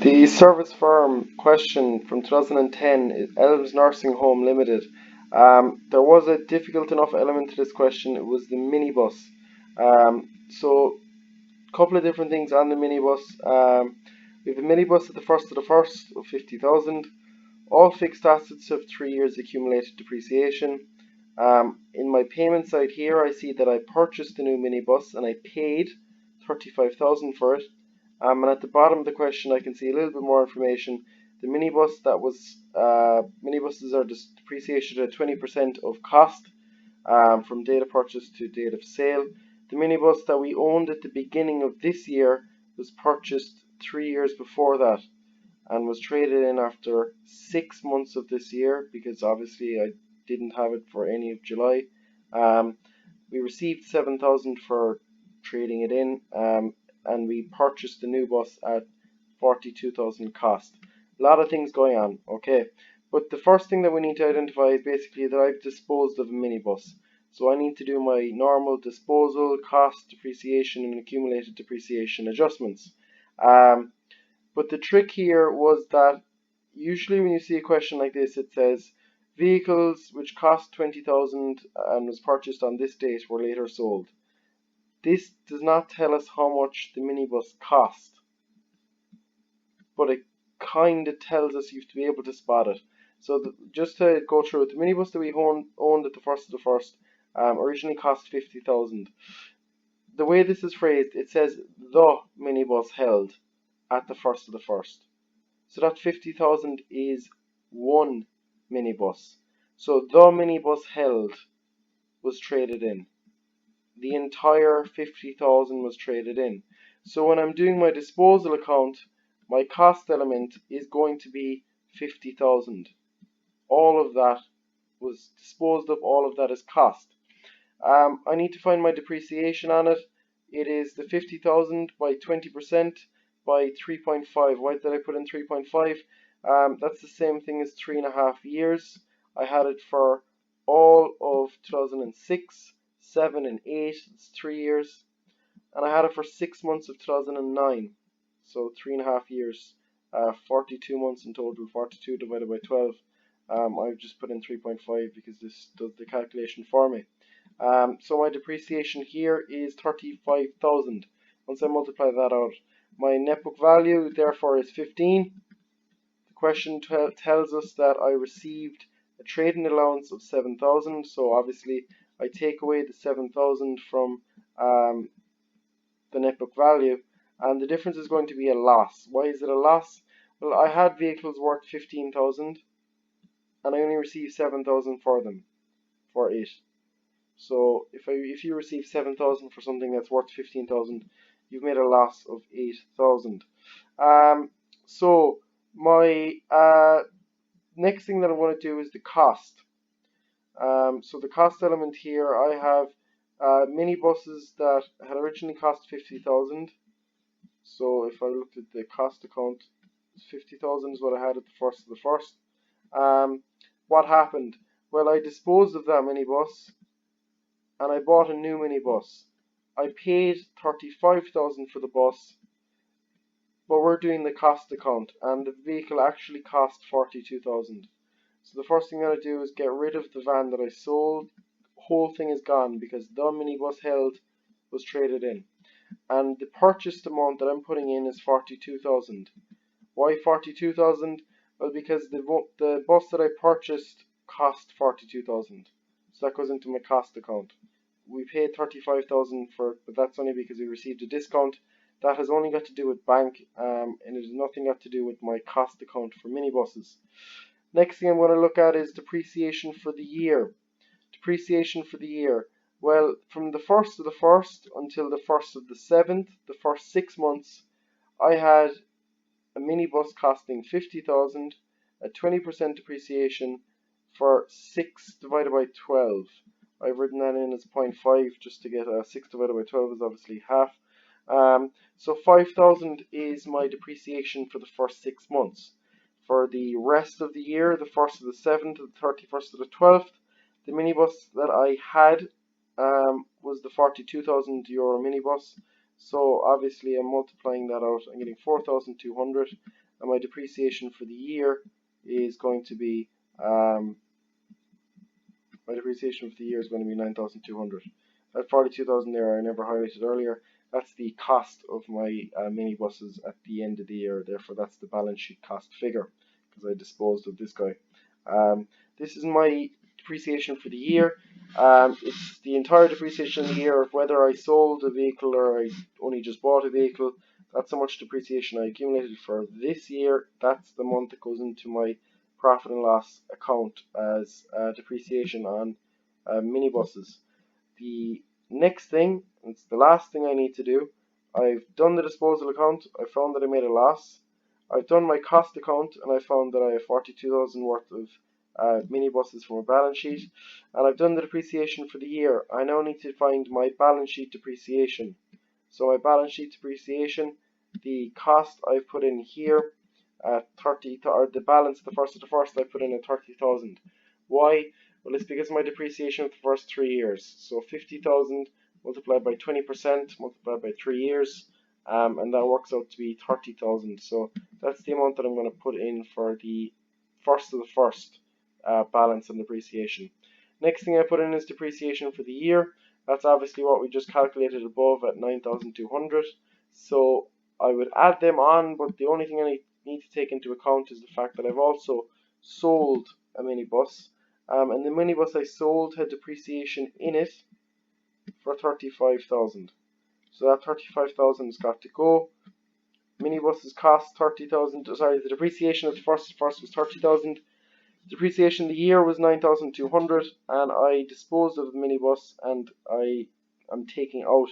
The service firm question from 2010 is Elms Nursing Home Limited. There was a difficult enough element to this question. It was the minibus. So, a couple of different things on the minibus. We have a minibus at the first of the first of 50,000. All fixed assets have 3 years accumulated depreciation. In my payment side here, I see that I purchased the new minibus and I paid 35,000 for it. And at the bottom of the question, I can see a little bit more information. The minibus minibuses are depreciated at 20% of cost from date of purchase to date of sale. The minibus that we owned at the beginning of this year was purchased 3 years before that and was traded in after 6 months of this year, because obviously I didn't have it for any of July. We received 7,000 for trading it in. And we purchased the new bus at 42,000 cost. A lot of things going on, okay. But the first thing that we need to identify is basically that I've disposed of a minibus. So I need to do my normal disposal, cost, depreciation, and accumulated depreciation adjustments. But the trick here was that usually when you see a question like this, it says vehicles which cost 20,000 and was purchased on this date were later sold. This does not tell us how much the minibus cost, but it kind of tells us you have to be able to spot it. So just to go through it, the minibus that we owned at the first of the first originally cost 50,000. The way this is phrased, it says the minibus held at the first of the first. So that 50,000 is one minibus. So the minibus held was traded in. The entire 50,000 was traded in. So when I'm doing my disposal account, my cost element is going to be 50,000. All of that was disposed of, all of that is cost. I need to find my depreciation on it. It is the 50,000 by 20% by 3.5. Why did I put in 3.5? That's the same thing as 3.5 years. I had it for all of 2006. 7 and 8, it's 3 years, and I had it for 6 months of 2009, so 3.5 years, 42 months in total. 42 divided by 12. I've just put in 3.5 because this does the calculation for me. So my depreciation here is 35,000. Once I multiply that out, my net book value therefore is 15. The question tells us that I received a trading allowance of 7,000, so obviously I take away the 7,000 from the net book value, and the difference is going to be a loss. Why is it a loss? Well, I had vehicles worth 15,000 and I only received 7,000 for them, for it. So if you receive 7,000 for something that's worth 15,000, you've made a loss of 8,000. So my next thing that I want to do is the cost. So the cost element here, I have minibuses that had originally cost 50,000. So if I looked at the cost account, 50,000 is what I had at the first of the first. What happened? Well, I disposed of that minibus and I bought a new minibus. I paid 35,000 for the bus, but we're doing the cost account, and the vehicle actually cost 42,000. So the first thing I'm going to do is get rid of the van that I sold. The whole thing is gone because the minibus held was traded in. And the purchased amount that I'm putting in is 42,000. Why 42,000? Well, because the bus that I purchased cost 42,000. So that goes into my cost account. We paid 35,000 for it, but that's only because we received a discount. That has only got to do with bank, and it has nothing got to do with my cost account for minibuses. Next thing I'm going to look at is depreciation for the year. Depreciation for the year. Well, from the 1st of the 1st until the 1st of the 7th, the first 6 months, I had a minibus costing 50,000, a 20% depreciation for 6 divided by 12. I've written that in as 0.5 just to get 6 divided by 12 is obviously half. So 5,000 is my depreciation for the first 6 months. For the rest of the year, the 1st of the 7th to the 31st of the 12th, the minibus that I had was the 42,000 euro minibus. So obviously I'm multiplying that out. I'm getting 4,200. and my depreciation for the year is going to be 9,200. That 42,000 there I never highlighted earlier. That's the cost of my minibuses at the end of the year. Therefore, that's the balance sheet cost figure because I disposed of this guy. This is my depreciation for the year. It's the entire depreciation of the year of whether I sold a vehicle or I only just bought a vehicle. That's how much depreciation I accumulated for this year. That's the month that goes into my profit and loss account as depreciation on minibuses. The next thing, it's the last thing I need to do, I've done the disposal account, I found that I made a loss. I've done my cost account and I found that I have 42,000 worth of minibuses from a balance sheet, and I've done the depreciation for the year. I now need to find my balance sheet depreciation. So my balance sheet depreciation, the cost I've put in here at 30, or the balance the first of the first I put in at 30,000. Why? Well, it's because of my depreciation of the first 3 years. So 50,000 multiplied by 20% multiplied by 3 years, and that works out to be 30,000. So that's the amount that I'm going to put in for the first of the first balance and depreciation. Next thing I put in is depreciation for the year. That's obviously what we just calculated above at 9,200. So I would add them on, but the only thing I need to take into account is the fact that I've also sold a minibus, and the minibus I sold had depreciation in it for 35,000. So that 35,000 has got to go. Minibuses cost 30,000. Sorry, the depreciation of the first was 30,000. Depreciation the year was 9,200, and I disposed of the minibus and I am taking out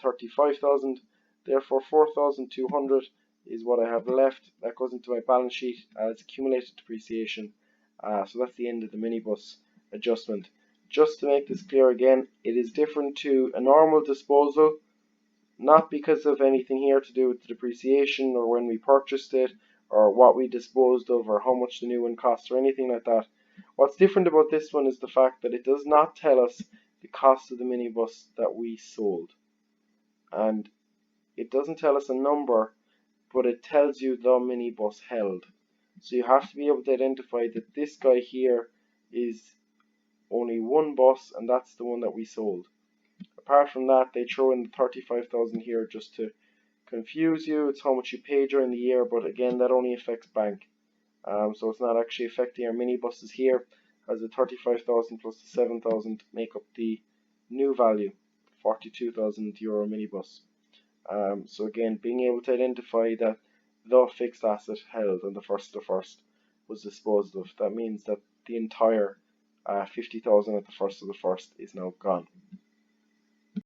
35,000. Therefore, 4,200 is what I have left. That goes into my balance sheet as accumulated depreciation. So that's the end of the minibus adjustment. Just to make this clear again, it is different to a normal disposal, not because of anything here to do with the depreciation or when we purchased it or what we disposed of or how much the new one costs or anything like that. What's different about this one is the fact that it does not tell us the cost of the minibus that we sold. And it doesn't tell us a number, but it tells you the minibus held. So you have to be able to identify that this guy here is only one bus and that's the one that we sold. Apart from that, they throw in the 35,000 here just to confuse you. It's how much you pay during the year, but again, that only affects bank. So it's not actually affecting our minibuses here, as the 35,000 plus the 7,000 make up the new value, 42,000 euro minibus. So again, being able to identify that the fixed asset held on the first was disposed of, that means that the entire 50,000 at the first is now gone.